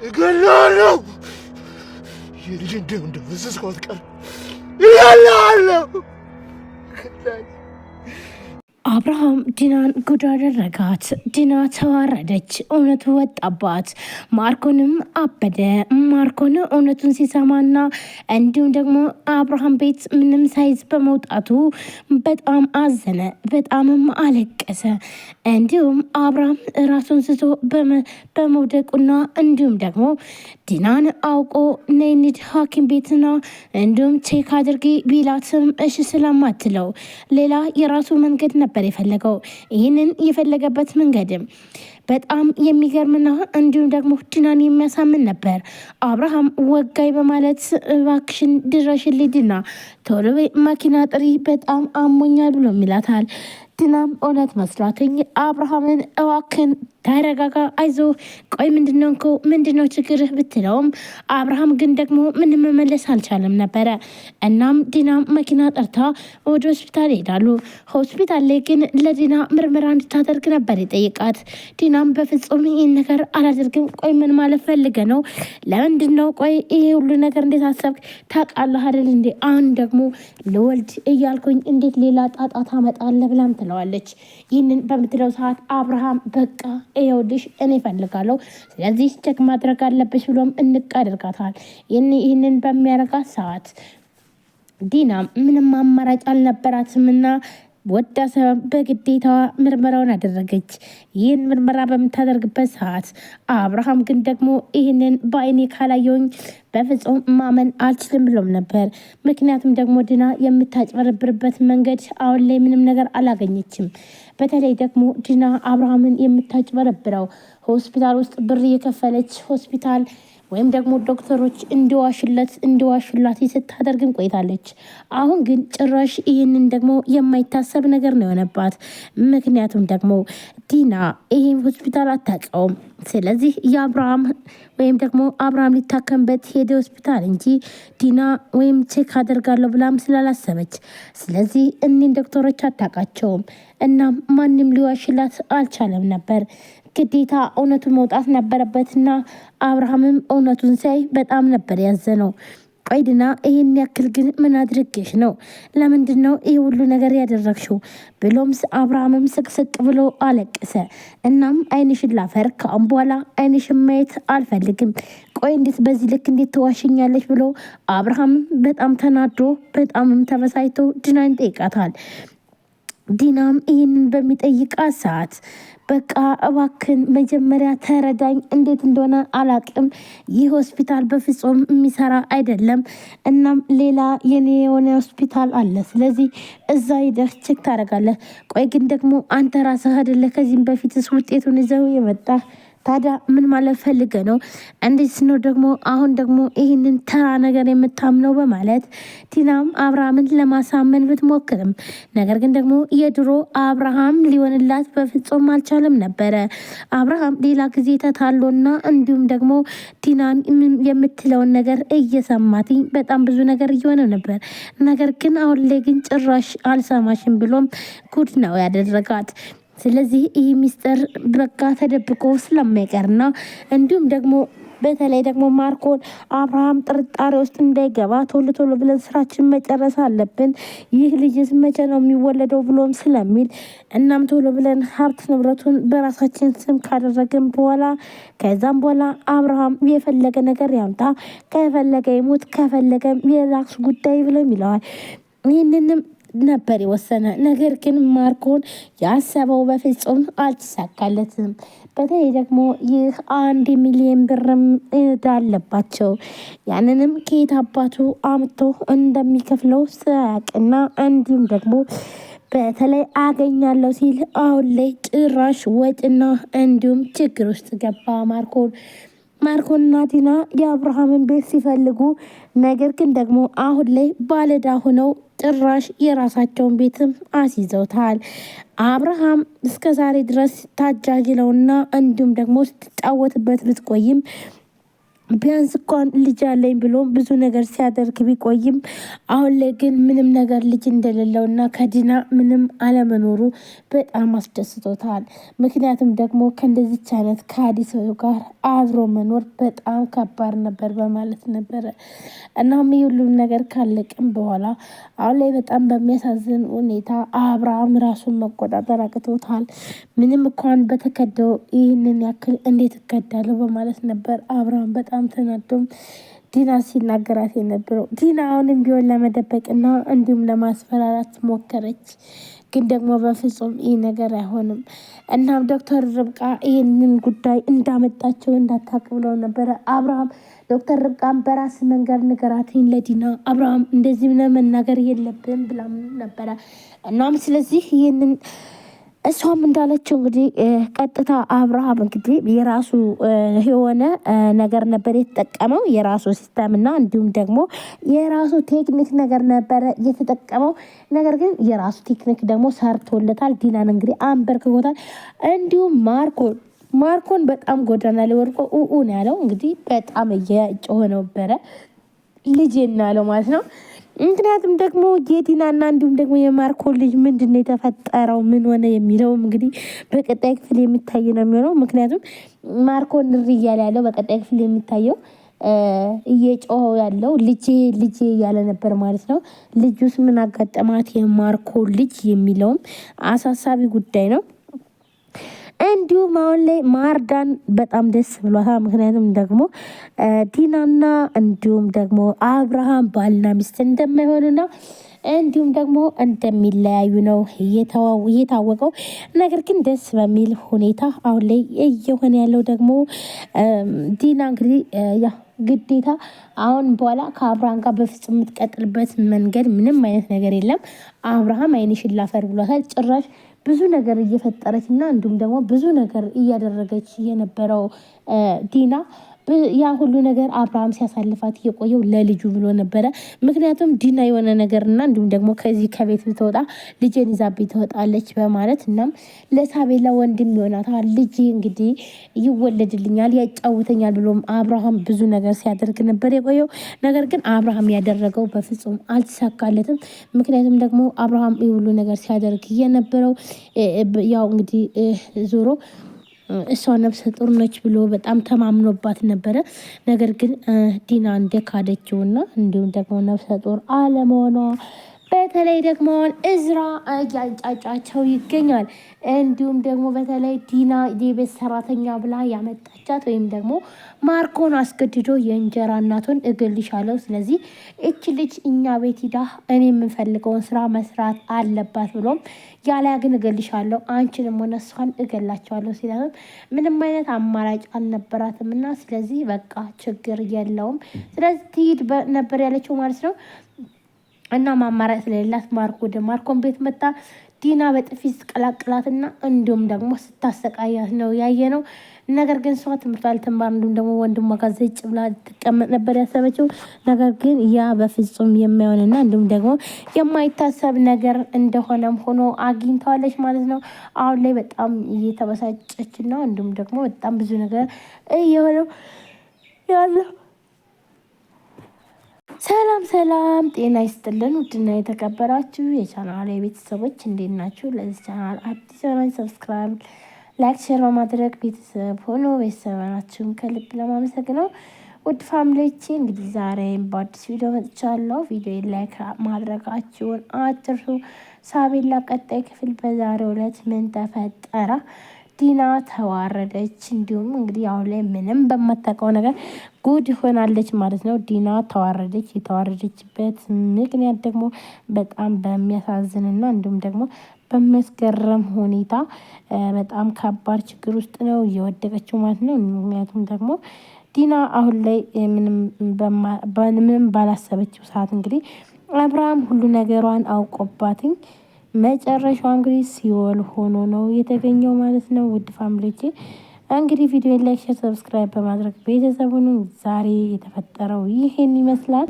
እገላለሁ። የልጅ እንደፈሰስኩ አትቀርም። እገላለሁ። አብርሃም ዲናን ጉድ አደረጋት። ዲና ተዋረደች። እውነቱ ወጣባት። ማርኮንም አበደ። ማርኮን እውነቱን ሲሰማና እንዲሁም ደግሞ አብርሃም ቤት ምንም ሳይዝ በመውጣቱ በጣም አዘነ፣ በጣምም አለቀሰ። እንዲሁም አብርሃም ራሱን ስቶ በመውደቁና እንዲሁም ደግሞ ዲናን አውቆ ነይ እንሂድ ሐኪም ቤትና እንዲሁም ቼክ አድርጊ ቢላትም እሺ ስለማትለው ሌላ የራሱ መንገድ ነበር የፈለገው። ይህንን የፈለገበት መንገድም በጣም የሚገርምና እንዲሁም ደግሞ ዲናን የሚያሳምን ነበር። አብርሃም ወጋይ በማለት እባክሽን ድረሽልኝ ዲና፣ ቶሎ መኪና ጥሪ፣ በጣም አሞኛል ብሎ ይላታል። ዲናም እውነት መስሏትኝ አብርሃምን እዋክን ተረጋጋ፣ አይዞ፣ ቆይ ምንድነው ችግርህ ብትለውም አብርሃም ግን ደግሞ ምንም መመለስ አልቻለም ነበረ። እናም ዲናም መኪና ጠርታ ወደ ሆስፒታል ይሄዳሉ። ሆስፒታል ላይ ግን ለዲና ምርመራ እንድታደርግ ነበር የጠየቃት። ዲናም በፍጹም ይህን ነገር አላደርግም፣ ቆይ ምን ማለት ፈልገ ነው? ለምንድን ነው ቆይ ይሄ ሁሉ ነገር እንዴት አሰብክ? ታውቃለህ አይደል እንዴ አሁን ደግሞ ልወልድ እያልኩኝ እንዴት ሌላ ጣጣ ታመጣለህ ብላም ትለዋለች። ይህንን በምትለው ሰዓት አብርሃም በቃ ይኸውልሽ እኔ እፈልጋለሁ፣ ስለዚህ ቼክ ማድረግ አለብሽ ብሎም እንቅ አድርጋታል። ይህንን በሚያረጋት ሰዓት ዲና ምንም አማራጭ አልነበራትምና ወዳ ሰበብ በግዴታዋ ምርመራውን አደረገች። ይህን ምርመራ በምታደርግበት ሰዓት አብርሃም ግን ደግሞ ይህንን በአይኔ ካላየውኝ በፍጹም ማመን አልችልም ብሎም ነበር። ምክንያቱም ደግሞ ዲና የምታጭበረብርበት መንገድ አሁን ላይ ምንም ነገር አላገኘችም። በተለይ ደግሞ ዲና አብርሃምን የምታጭበረብረው ሆስፒታል ውስጥ ብር የከፈለች ሆስፒታል ወይም ደግሞ ዶክተሮች እንዲዋሹላት ስታደርግም ቆይታለች። አሁን ግን ጭራሽ ይህንን ደግሞ የማይታሰብ ነገር ነው የሆነባት። ምክንያቱም ደግሞ ዲና ይህን ሆስፒታል አታውቀውም። ስለዚህ የአብርሃም ወይም ደግሞ አብርሃም ሊታከምበት ሄደ ሆስፒታል እንጂ ዲና ወይም ቼክ አደርጋለሁ ብላም ስላላሰበች፣ ስለዚህ እኒን ዶክተሮች አታውቃቸውም። እናም ማንም ሊዋሽላት አልቻለም ነበር። ግዴታ እውነቱ መውጣት ነበረበትና አብርሃምም እውነቱን ሳይ በጣም ነበር ያዘነው። ቆይ ዲና ይህን ያክል ግን ምን አድርጌሽ ነው? ለምንድን ነው ይህ ሁሉ ነገር ያደረግሽው? ብሎም አብርሃምም ስቅስቅ ብሎ አለቀሰ። እናም አይንሽን ላፈር፣ ከአሁን በኋላ አይንሽን ማየት አልፈልግም። ቆይ እንዴት በዚህ ልክ እንዴት ተዋሽኛለች? ብሎ አብርሃምም በጣም ተናዶ በጣምም ተበሳይቶ ዲናን ይጠይቃታል። ዲናም ይህንን በሚጠይቃት ሰዓት በቃ እባክን መጀመሪያ ተረዳኝ፣ እንዴት እንደሆነ አላቅም። ይህ ሆስፒታል በፍጹም የሚሰራ አይደለም። እናም ሌላ የኔ የሆነ ሆስፒታል አለ። ስለዚህ እዛ ሂደህ ቼክ ታደርጋለህ። ቆይ ግን ደግሞ አንተ ራስህ አይደለ ከዚህም በፊትስ ውጤቱን ይዘው የመጣ? ታዲያ ምን ማለት ፈልገ ነው? እንዴት ነው ደግሞ አሁን ደግሞ ይህንን ተራ ነገር የምታምነው? በማለት ዲናም አብርሃምን ለማሳመን ብትሞክርም ነገር ግን ደግሞ የድሮ አብርሃም ሊሆንላት በፍጹም አልቻለም ነበረ። አብርሃም ሌላ ጊዜ ተታሎና እንዲሁም ደግሞ ዲናን የምትለውን ነገር እየሰማትኝ በጣም ብዙ ነገር እየሆነ ነበር። ነገር ግን አሁን ላይ ግን ጭራሽ አልሰማሽም ብሎም ጉድ ነው ያደረጋት። ስለዚህ ይህ ሚስጥር በቃ ተደብቆ ስለማይቀርና እንዲሁም ደግሞ በተለይ ደግሞ ማርኮን አብርሃም ጥርጣሬ ውስጥ እንዳይገባ ቶሎ ብለን ስራችን መጨረስ አለብን፣ ይህ ልጅስ መቼ ነው የሚወለደው ብሎም ስለሚል እናም ቶሎ ብለን ሀብት ንብረቱን በራሳችን ስም ካደረግን በኋላ ከዛም በኋላ አብርሃም የፈለገ ነገር ያምጣ፣ ከፈለገ ይሙት፣ ከፈለገ የራሱ ጉዳይ ብሎም ይለዋል። ይህንንም ነበር የወሰነ። ነገር ግን ማርኮን ያሰበው በፍጹም አልተሳካለትም። በተለይ ደግሞ ይህ 1 ሚሊዮን ብርም እዳ አለባቸው። ያንንም ከየት አባቱ አምቶ እንደሚከፍለው ሳያውቅና እንዲሁም ደግሞ በተለይ አገኛለሁ ሲል አሁን ላይ ጭራሽ ወጪና እንዲሁም ችግር ውስጥ ገባ ማርኮንና ዲና የአብርሃምን ቤት ሲፈልጉ ነገር ግን ደግሞ አሁን ላይ ባለዕዳ ሆነው ጭራሽ የራሳቸውን ቤትም አስይዘውታል። አብርሃም እስከ ዛሬ ድረስ ታጃጅለውና እንዲሁም ደግሞ ስትጫወትበት ብትቆይም ቢያንስ እንኳን ልጅ አለኝ ብሎ ብዙ ነገር ሲያደርግ ቢቆይም አሁን ላይ ግን ምንም ነገር ልጅ እንደሌለው እና ከዲና ምንም አለመኖሩ በጣም አስደስቶታል። ምክንያቱም ደግሞ ከእንደዚች አይነት ከአዲስ ሰው ጋር አብሮ መኖር በጣም ከባድ ነበር በማለት ነበረ። እናም የሁሉም ነገር ካለቅም በኋላ አሁን ላይ በጣም በሚያሳዝን ሁኔታ አብርሃም ራሱን መቆጣጠር አቅቶታል። ምንም እንኳን በተከደው ይህንን ያክል እንዴት እከዳለሁ በማለት ነበር አብርሃም በጣም ተናዶም ዲና ሲናገራት የነበረው። ዲና አሁንም ቢሆን ለመደበቅና እንዲሁም ለማስፈራራት ሞከረች፣ ግን ደግሞ በፍጹም ይህ ነገር አይሆንም። እናም ዶክተር ርብቃ ይህንን ጉዳይ እንዳመጣቸው እንዳታውቅ ብለው ነበረ አብርሃም። ዶክተር ርብቃን በራስ መንገድ ንገራትኝ ለዲና፣ አብርሃም እንደዚህ ብለህ መናገር የለብን ብላም ነበረ። እናም ስለዚህ ይህንን እሷም እንዳለችው እንግዲህ ቀጥታ አብርሃም እንግዲህ የራሱ የሆነ ነገር ነበር የተጠቀመው፣ የራሱ ሲስተም እና እንዲሁም ደግሞ የራሱ ቴክኒክ ነገር ነበረ የተጠቀመው። ነገር ግን የራሱ ቴክኒክ ደግሞ ሰርቶለታል። ዲናን እንግዲህ አንበርክኮታል። እንዲሁም ማርኮን በጣም ጎዳና ላይ ወድቆ ነው ያለው። እንግዲህ በጣም እየጮኸ ነበረ ልጄና ያለው ማለት ነው። ምክንያቱም ደግሞ የዲናና እንዲሁም ደግሞ የማርኮ ልጅ ምንድን ነው የተፈጠረው ምን ሆነ የሚለውም እንግዲህ በቀጣይ ክፍል የሚታይ ነው የሚሆነው። ምክንያቱም ማርኮ ንሪ እያለ ያለው በቀጣይ ክፍል የሚታየው እየጮኸ ያለው ልጄ እያለ ነበር ማለት ነው። ልጁስ ምን አጋጠማት የማርኮ ልጅ የሚለውም አሳሳቢ ጉዳይ ነው። እንዲሁም አሁን ላይ ማርዳን በጣም ደስ ብሏታል። ምክንያቱም ደግሞ ዲናና እንዲሁም ደግሞ አብርሃም ባልና ሚስት እንደማይሆኑና እንዲሁም ደግሞ እንደሚለያዩ ነው እየታወቀው። ነገር ግን ደስ በሚል ሁኔታ አሁን ላይ እየሆነ ያለው ደግሞ ዲና እንግዲህ ግዴታ አሁን በኋላ ከአብርሃም ጋር በፍጹም የምትቀጥልበት መንገድ ምንም አይነት ነገር የለም። አብርሃም ዓይንሽን ላፈር ብሏታል። ጭራሽ ብዙ ነገር እየፈጠረች እና እንዲሁም ደግሞ ብዙ ነገር እያደረገች የነበረው ዲና ያ ሁሉ ነገር አብርሃም ሲያሳልፋት እየቆየው ለልጁ ብሎ ነበረ። ምክንያቱም ዲና የሆነ ነገር እና እንዲሁም ደግሞ ከዚህ ከቤት ብትወጣ ልጄን ይዛብኝ ትወጣለች በማለት እናም ለሳቤላ ወንድም ይሆናታል ልጄ እንግዲህ ይወለድልኛል ያጫውተኛል ብሎም አብርሃም ብዙ ነገር ሲያደርግ ነበር የቆየው። ነገር ግን አብርሃም ያደረገው በፍጹም አልተሳካለትም። ምክንያቱም ደግሞ አብርሃም የሁሉ ነገር ሲያደርግ የነበረው ያው እንግዲህ ዞሮ እሷ ነፍሰ ጡር ነች ብሎ በጣም ተማምኖባት ነበረ። ነገር ግን ዲና እንደካደችውና እንዲሁም ደግሞ ነፍሰ ጡር አለመሆኗ በተለይ ደግሞ እዝራ እያንጫጫቸው ይገኛል። እንዲሁም ደግሞ በተለይ ዲና የቤት ሰራተኛ ብላ ያመጣቻት ወይም ደግሞ ማርኮን አስገድዶ የእንጀራ እናቱን እገልሻለሁ፣ ስለዚህ እች ልጅ እኛ ቤት ሂዳ እኔ የምንፈልገውን ስራ መስራት አለባት ብሎም ያለያ ግን እገልሻለሁ፣ አንቺንም ሆነ እሷን እገላቸዋለሁ ሲላትም ምንም አይነት አማራጭ አልነበራትም እና ስለዚህ በቃ ችግር የለውም ስለዚህ ትሂድ ነበር ያለችው ማለት ነው። እና ማማራጭ ስለሌላት ወደ ማርኮን ቤት መጣ። ዲና በጥፊ ስትቀላቅላትና እንዲሁም ደግሞ ስታሰቃያት ነው ያየ ነው። ነገር ግን እሷ ትምህርት አልተማር እንዲሁም ደግሞ ወንድሟ ጋር ዘጭ ብላ ትቀመጥ ነበር ያሰበችው። ነገር ግን ያ በፍጹም የማይሆንና እንዲሁም ደግሞ የማይታሰብ ነገር እንደሆነም ሆኖ አግኝተዋለች ማለት ነው። አሁን ላይ በጣም እየተበሳጨች ነው። እንዲሁም ደግሞ በጣም ብዙ ነገር እየሆነው ያለው። ሰላም ጤና ይስጥልን። ውድና የተከበራችሁ የቻናል ቤተሰቦች እንዴት ናችሁ? ለዚህ ቻናል አዲስ የሆናችሁ ሰብስክራይብ፣ ላይክ፣ ሼር በማድረግ ቤተሰብ ሆኖ ቤተሰባችሁን ከልብ ለማመሰግነው። ውድ ፋሚሊዎቼ እንግዲህ ዛሬም በአዲስ ቪዲዮ መጥቻለሁ። ቪዲዮ ላይክ ማድረጋችሁን አትርሱ። ሳቤላ ቀጣይ ክፍል በዛሬው ዕለት ምን ተፈጠረ? ዲና ተዋረደች። እንዲሁም እንግዲህ አሁን ላይ ምንም በማታውቀው ነገር ጉድ ሆናለች ማለት ነው። ዲና ተዋረደች። የተዋረደችበት ምክንያት ደግሞ በጣም በሚያሳዝንና እንዲሁም ደግሞ በሚያስገርም ሁኔታ በጣም ከባድ ችግር ውስጥ ነው እየወደቀችው ማለት ነው። ምክንያቱም ደግሞ ዲና አሁን ላይ ምንም ባላሰበችው ሰዓት እንግዲህ አብርሃም ሁሉ ነገሯን አውቆባትኝ መጨረሻዋ እንግዲህ ሲኦል ሆኖ ነው የተገኘው ማለት ነው። ውድ ፋሚሊዎቼ እንግዲህ ቪዲዮ ላይክ፣ ሼር፣ ሰብስክራይብ በማድረግ ቤተሰቡን ዛሬ የተፈጠረው ይሄን ይመስላል።